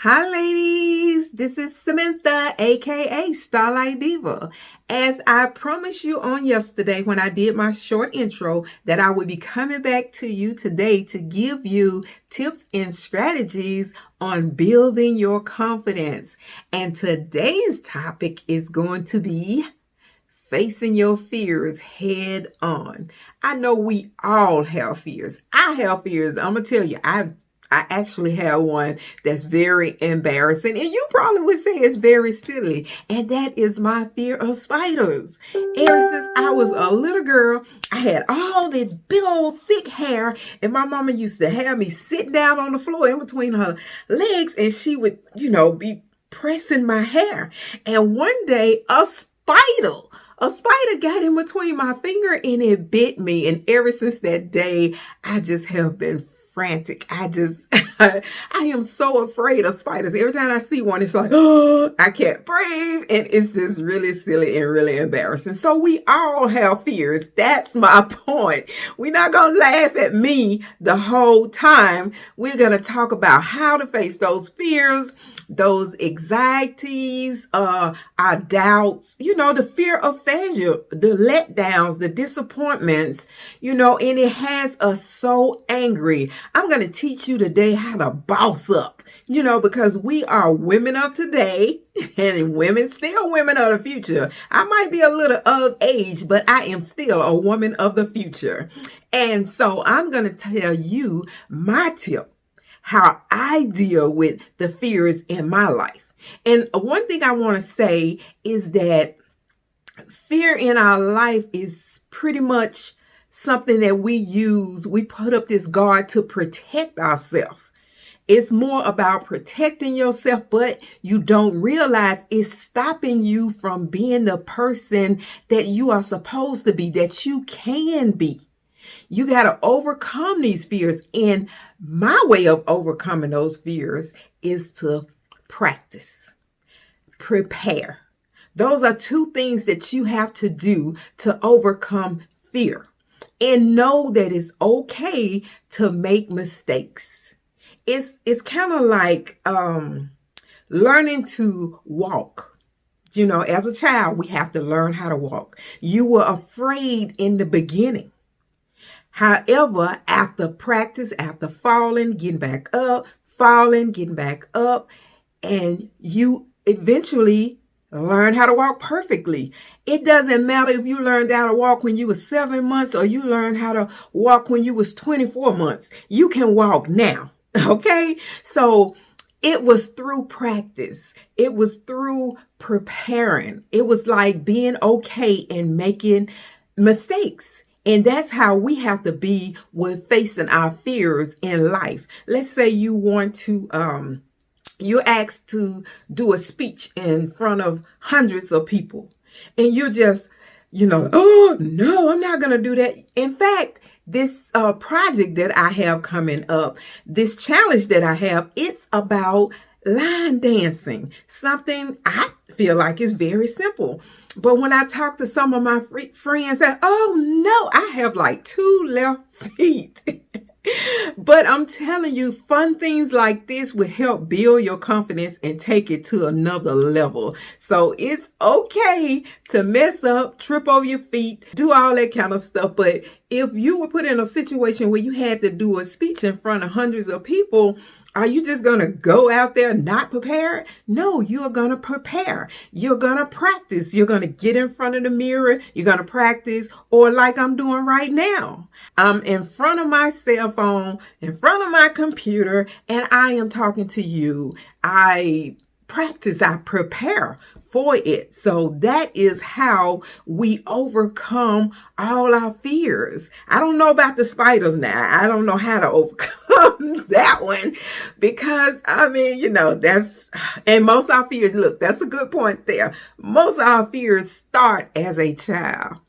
Hi, ladies. This is Samantha, aka Starlight Diva. As I promised you on yesterday when I did my short intro, that I would be coming back to you today to give you tips and strategies on building your confidence. And today's topic is going to be facing your fears head on. I know we all have fears. I have fears. I'm gonna tell you, I actually have one that's very embarrassing, and you probably would say it's very silly, and that is my fear of spiders. Ever since I was a little girl, I had all this big old thick hair, and my mama used to have me sit down on the floor in between her legs, and she would, be pressing my hair. And one day, a spider got in between my finger and it bit me. And ever since that day, I just have been frantic. I am so afraid of spiders. Every time I see one, it's like, oh, I can't breathe. And it's just really silly and really embarrassing. So we all have fears. That's my point. We're not going to laugh at me the whole time. We're going to talk about how to face those fears, those anxieties, our doubts, the fear of failure, the letdowns, the disappointments, and it has us so angry. I'm going to teach you today how to boss up, because we are women of today and still women of the future. I might be a little of age, but I am still a woman of the future. And so I'm going to tell you my tip, how I deal with the fears in my life. And one thing I want to say is that fear in our life is pretty much something that we put up this guard to protect ourselves. It's more about protecting yourself, but you don't realize it's stopping you from being the person that you are supposed to be, that you can be. You got to overcome these fears. And my way of overcoming those fears is to practice, prepare. Those are two things that you have to do to overcome fear. And know that it's okay to make mistakes. It's kind of like learning to walk. As a child, we have to learn how to walk. You were afraid in the beginning. However, after practice, after falling, getting back up, and you eventually learn how to walk perfectly. It doesn't matter if you learned how to walk when you were 7 months or you learned how to walk when you was 24 months. You can walk now, okay? So it was through practice. It was through preparing. It was like being okay and making mistakes. And that's how we have to be with facing our fears in life. Let's say you want to, you're asked to do a speech in front of hundreds of people. And you're just, oh, no, I'm not going to do that. In fact, this project that I have coming up, this challenge that I have, it's about line dancing. Something I feel like is very simple. But when I talk to some of my friends, say, oh no, I have like 2 left feet. But I'm telling you, fun things like this will help build your confidence and take it to another level. So it's okay to mess up, trip over your feet, do all that kind of stuff. But if you were put in a situation where you had to do a speech in front of hundreds of people, are you just going to go out there not prepared? No, you're going to prepare. You're going to practice. You're going to get in front of the mirror. You're going to practice, or like I'm doing right now. I'm in front of my cell phone, in front of my computer, and I am talking to you. I practice, I prepare for it. So that is how we overcome all our fears. I don't know about the spiders now. I don't know how to overcome that one because that's, and most of our fears, look, that's a good point there. Most of our fears start as a child.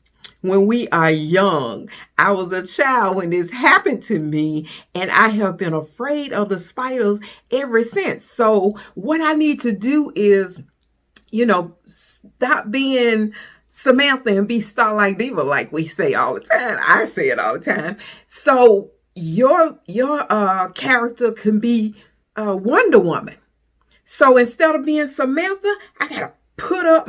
When we are young, I was a child when this happened to me, and I have been afraid of the spiders ever since. So what I need to do is, stop being Samantha and be Starlight Diva, like we say all the time. I say it all the time. So your character can be Wonder Woman. So instead of being Samantha, I got to put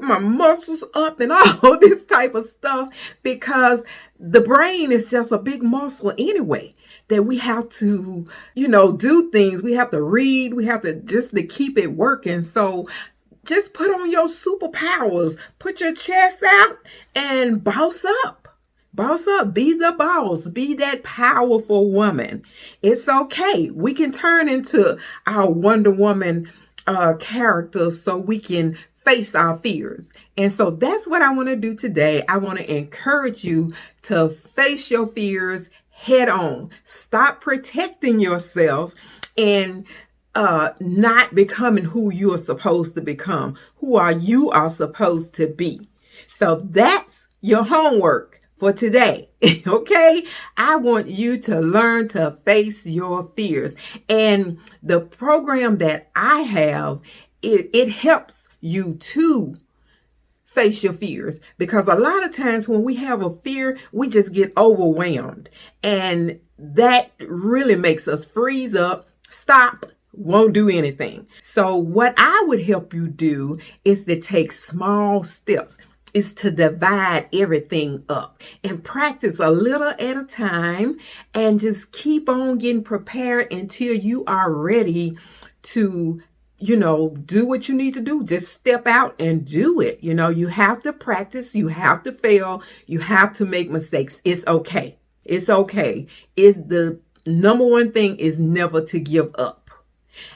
my muscles up and all this type of stuff, because the brain is just a big muscle anyway, that we have to, do things. We have to read. We have to just to keep it working. So just put on your superpowers, put your chest out and boss up. Boss up, be the boss, be that powerful woman. It's okay. We can turn into our Wonder Woman characters so we can face our fears. And so that's what I want to do today. I want to encourage you to face your fears head on. Stop protecting yourself and not becoming who you are supposed to become, you are supposed to be. So that's your homework for today. Okay? I want you to learn to face your fears. And the program that I have, it helps you to face your fears, because a lot of times when we have a fear, we just get overwhelmed, and that really makes us freeze up, stop, won't do anything. So what I would help you do is to take small steps, is to divide everything up and practice a little at a time, and just keep on getting prepared until you are ready to do what you need to do. Just step out and do it. You have to practice. You have to fail. You have to make mistakes. It's okay. It's okay. It's the number one thing is never to give up.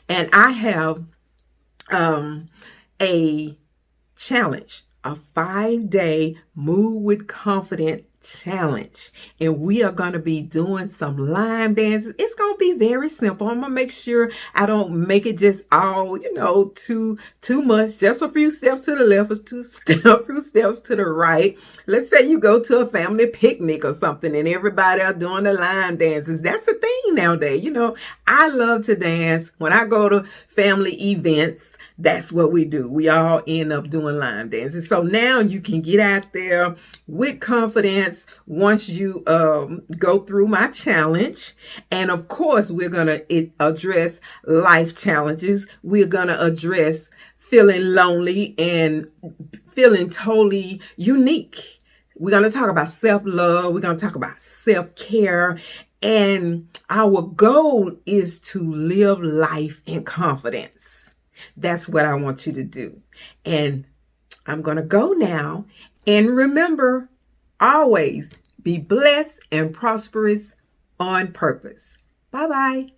And I have a challenge, a 5-day Move with Confidence challenge. And we are going to be doing some line dances. It's going to be very simple. I'm going to make sure I don't make it just all, too much. Just a few steps to the left or a few steps to the right. Let's say you go to a family picnic or something and everybody are doing the line dances. That's a thing nowadays. I love to dance. When I go to family events, that's what we do. We all end up doing line dances. So now you can get out there with confidence once you go through my challenge. And of course, we're going to address life challenges. We're going to address feeling lonely and feeling totally unique. We're going to talk about self-love. We're going to talk about self-care. And our goal is to live life in confidence. That's what I want you to do. And I'm going to go now. And remember, always be blessed and prosperous on purpose. Bye-bye.